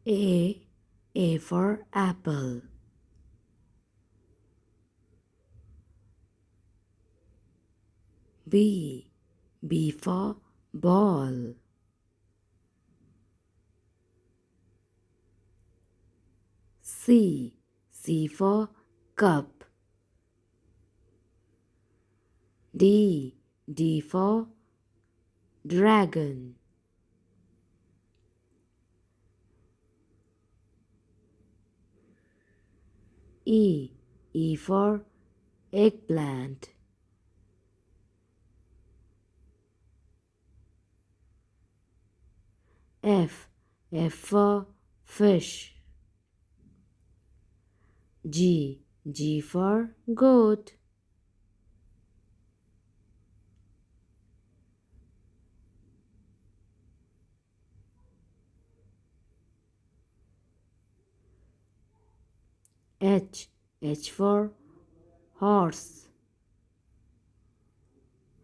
A. A for apple. B. B for ball. C. C for cup. D. D for dragon. E. E for eggplant. F. F for fish. G. G for goat. H. H for horse.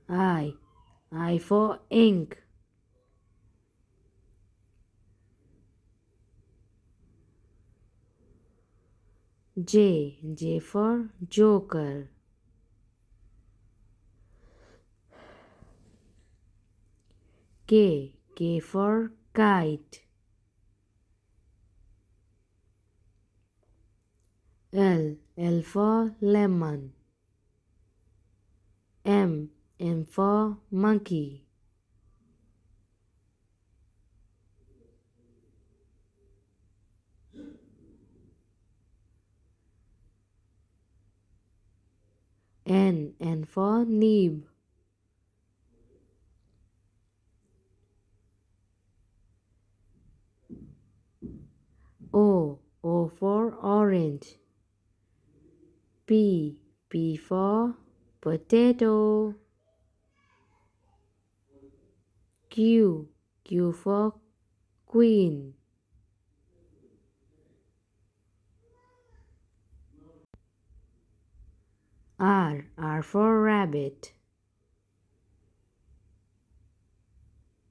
I. I for ink. J. J for joker. K. K for kite. L. L for lemon. M. M for monkey. N. N for nib. O. O for orange. P. P for potato. Q. Q for queen. R. R for rabbit.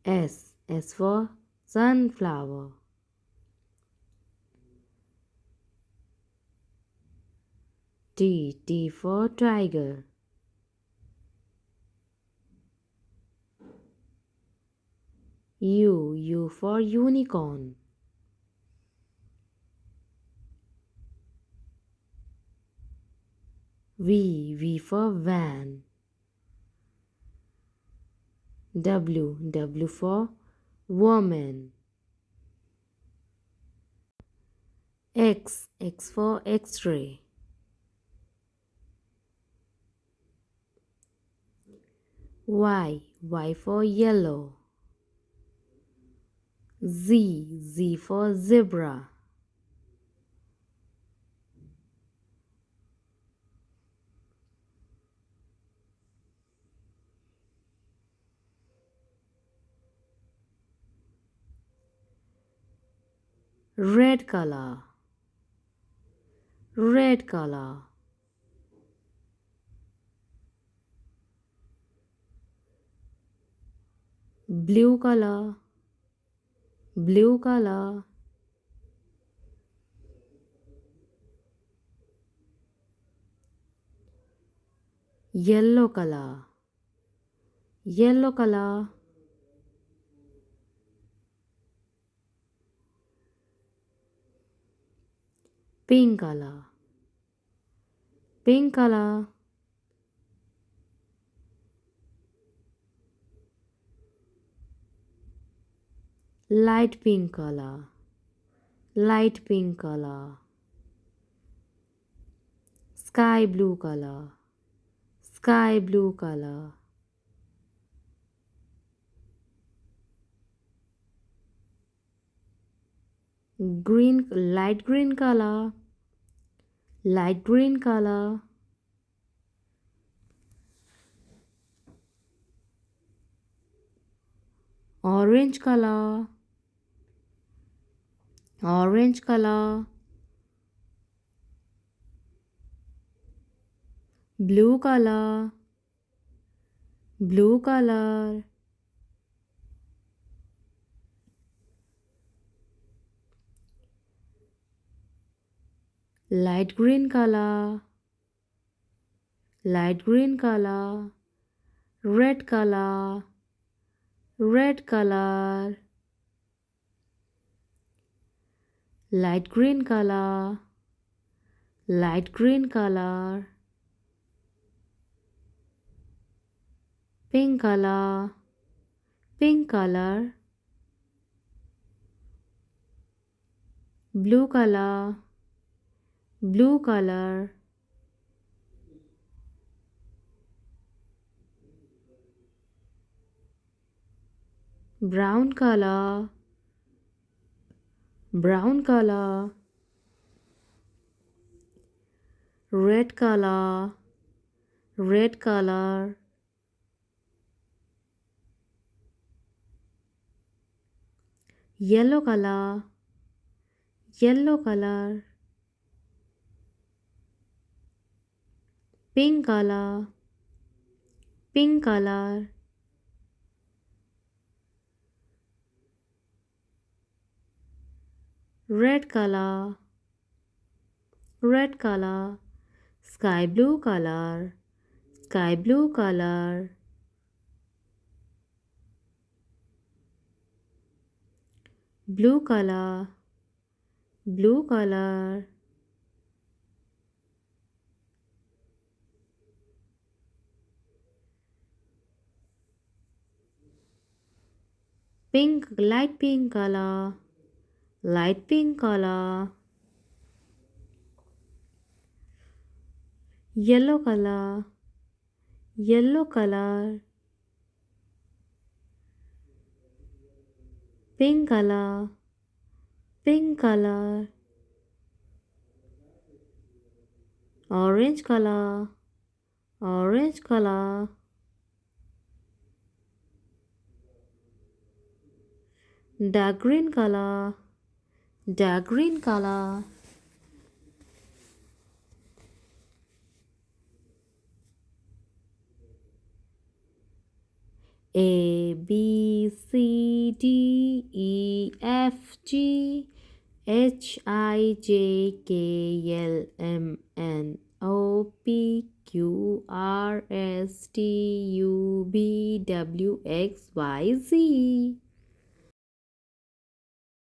S. S for sunflower. T. T for tiger. U. U for unicorn. V. V for van. W. W for woman. X. X for X-ray. Y. Y for yellow. Z. Z for zebra. Red color. Red color. Blue color. Blue color. Yellow color. Yellow color. Pink color. Pink color. Light pink color. Light pink color. Sky blue color. Sky blue color. Green, light green color. Light green color. Orange color. Orange color. Blue color. Blue color. light green color, light green color, red color, red color, light green color, light green color, pink color, pink color, blue color, blue color, brown color, brown color, red color, red color, yellow color, yellow color, pink color, pink color, red color, red color, sky blue color, sky blue color, blue color, blue color, pink, light pink color, light pink color, yellow color, yellow color, pink color, pink color, orange color, orange color, dark green color, dark green color, A B C D E F G H I J K L M N O P Q R S T U V W X Y Z.